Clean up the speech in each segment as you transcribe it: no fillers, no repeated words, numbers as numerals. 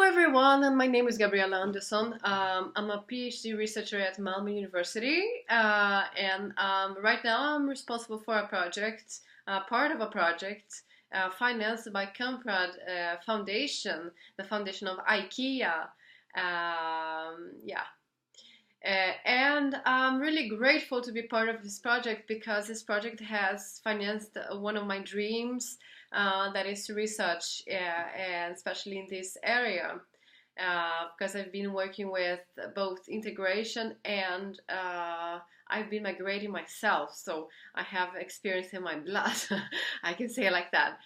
everyone, and my name is Gabriella Andersson. I'm a PhD researcher at Malmö University, and right now I'm responsible for a project, part of a project financed by Kamprad Foundation, the foundation of IKEA. Yeah, and I'm really grateful to be part of this project because this project has financed one of my dreams, that is to research, and especially in this area, because I've been working with both integration and I've been migrating myself, so I have experience in my blood. I can say it like that.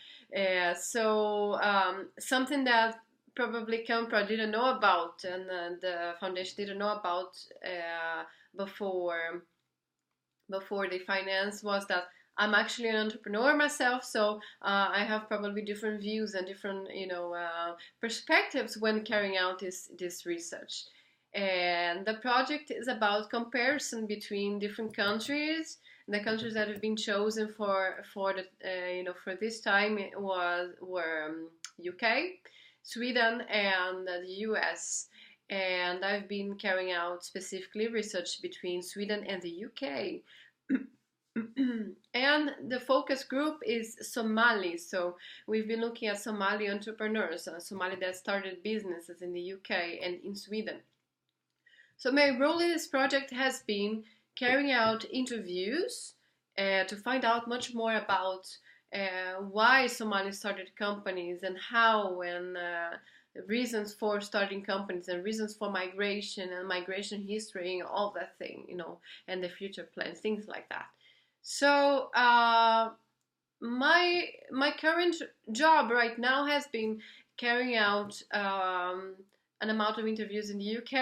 Something that probably Kamprad didn't know about, and the foundation didn't know about before the finance, was that I'm actually an entrepreneur myself, so I have probably different views and different perspectives when carrying out this research. And the project is about comparison between different countries. The countries that have been chosen for this time were UK, Sweden, and the US. And I've been carrying out specifically research between Sweden and the UK. And the focus group is Somali. So we've been looking at Somali entrepreneurs, Somali that started businesses in the UK and in Sweden. So my role in this project has been carrying out interviews to find out much more about why Somali started companies and how, and reasons for starting companies and reasons for migration and migration history and all that thing, and the future plans, things like that. So my current job right now has been carrying out an amount of interviews in the UK.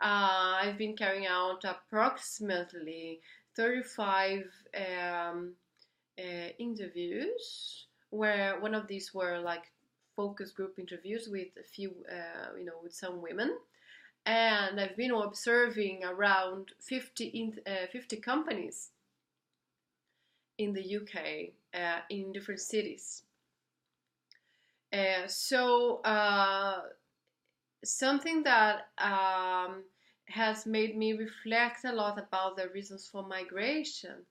I've been carrying out approximately 35 interviews, where one of these were like focus group interviews with a few, with some women. And I've been observing around 50 companies in the UK, in different cities. Something that has made me reflect a lot about the reasons for migration,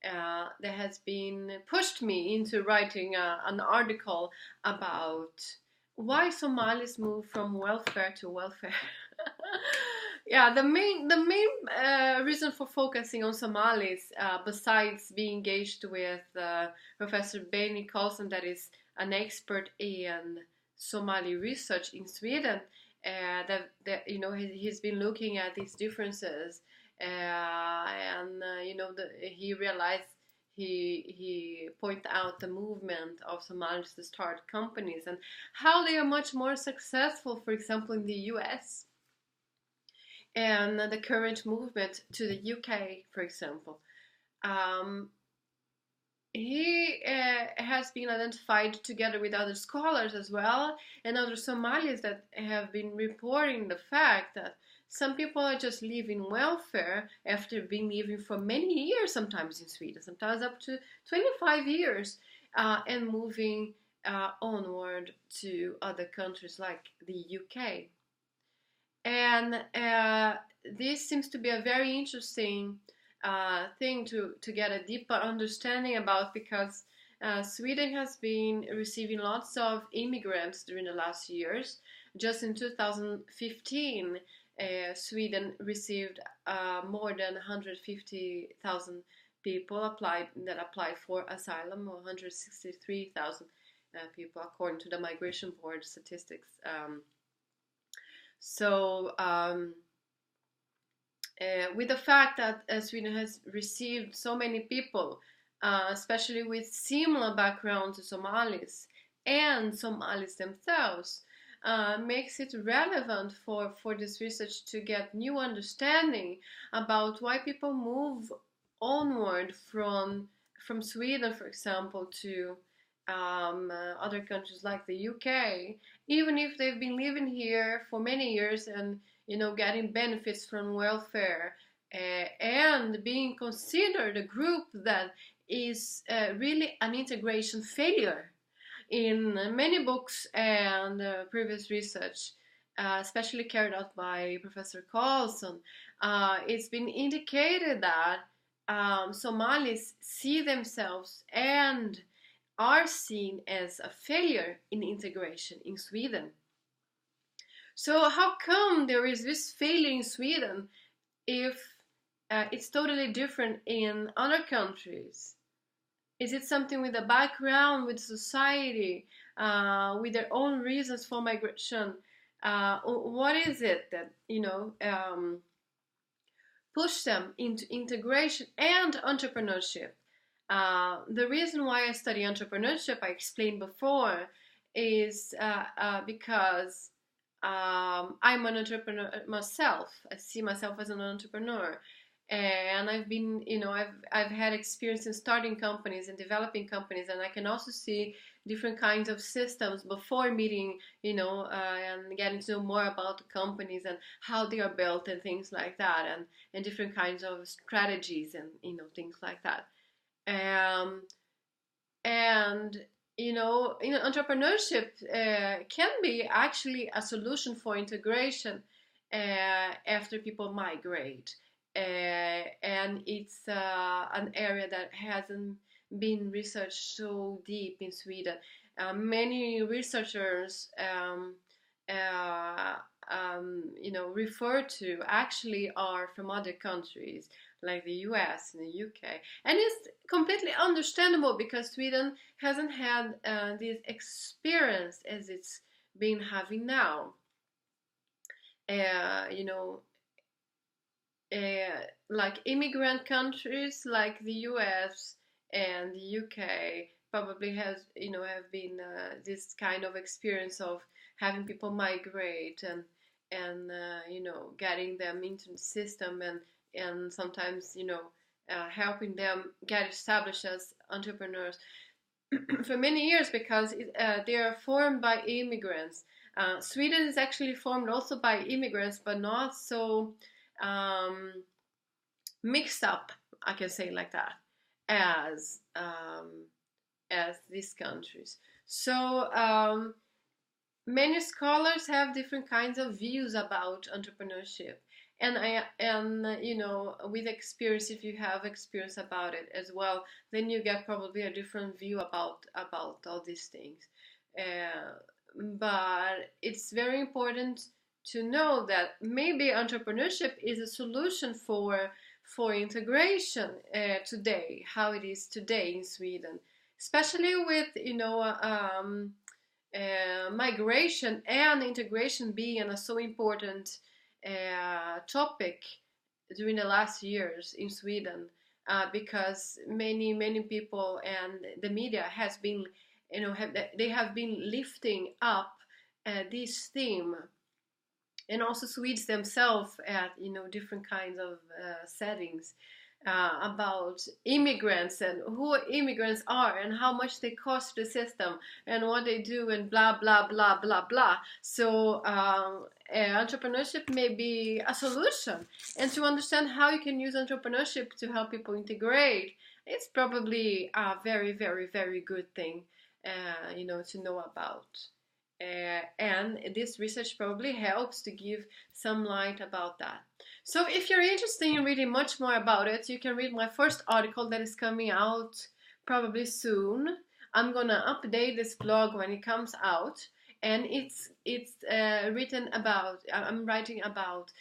that has been pushed me into writing an article about why Somalis move from welfare to welfare. Yeah, the main reason for focusing on Somalis, besides being engaged with Professor Benny Carlson, that is an expert in Somali research in Sweden, he's been looking at these differences, he realized, he pointed out the movement of Somalis to start companies and how they are much more successful, for example, in the US, and the current movement to the UK, for example. He has been identified together with other scholars as well, and other Somalis that have been reporting the fact that some people are just leaving welfare after being living for many years, sometimes in Sweden, sometimes up to 25 years, and moving onward to other countries like the UK. And this seems to be a very interesting thing to get a deeper understanding about, because Sweden has been receiving lots of immigrants during the last years. Just in 2015, Sweden received more than 150,000 people applied for asylum, or 163,000 people according to the Migration Board statistics. With the fact that Sweden has received so many people, especially with similar background to Somalis, and Somalis themselves, makes it relevant for this research to get new understanding about why people move onward from Sweden, for example, to other countries like the UK, even if they've been living here for many years and getting benefits from welfare, and being considered a group that is really an integration failure. in many books and previous research, especially carried out by Professor Carlson, it's been indicated that Somalis see themselves and are seen as a failure in integration in Sweden. So how come there is this failure in Sweden if it's totally different in other countries? Is it something with the background, with society, with their own reasons for migration? What is it that, push them into integration and entrepreneurship? The reason why I study entrepreneurship, I explained before, is because I'm an entrepreneur myself. I see myself as an entrepreneur, and I've been, I've had experience in starting companies and developing companies, and I can also see different kinds of systems before meeting, and getting to know more about the companies and how they are built and things like that, and different kinds of strategies and things like that. And entrepreneurship can be actually a solution for integration after people migrate, and it's an area that hasn't been researched so deep in Sweden. Many researchers refer to actually are from other countries like the US and the UK, and it's completely understandable because Sweden hasn't had this experience as it's been having now. Like immigrant countries like the US and the UK probably have been this kind of experience of having people migrate and getting them into the system and sometimes helping them get established as entrepreneurs for many years because they are formed by immigrants. Sweden is actually formed also by immigrants, but not so mixed up, I can say like that, as these countries. So many scholars have different kinds of views about entrepreneurship, and with experience, if you have experience about it as well, then you get probably a different view about all these things. But it's very important to know that maybe entrepreneurship is a solution for integration today, how it is today in Sweden, especially with migration and integration being a so important topic during the last years in Sweden, because many people and the media has been they have been lifting up this theme, and also Swedes themselves at different kinds of settings about immigrants and who immigrants are and how much they cost the system and what they do and blah blah blah blah blah. So entrepreneurship may be a solution, and to understand how you can use entrepreneurship to help people integrate, it's probably a very very very good thing to know about. And this research probably helps to give some light about that. So if you're interested in reading much more about it, you can read my first article that is coming out probably soon. I'm gonna update this blog when it comes out, and it's written about, I'm writing about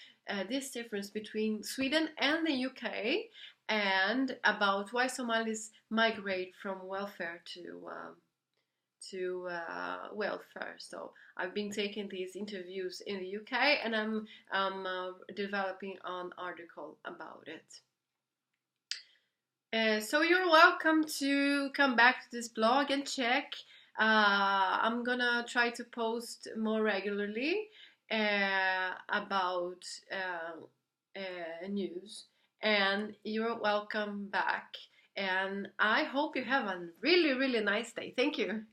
this difference between Sweden and the UK, and about why Somalis migrate from welfare to welfare. So I've been taking these interviews in the UK, and I'm developing an article about it. So you're welcome to come back to this blog and check. I'm gonna try to post more regularly about news, and you're welcome back. And I hope you have a really, really nice day. Thank you.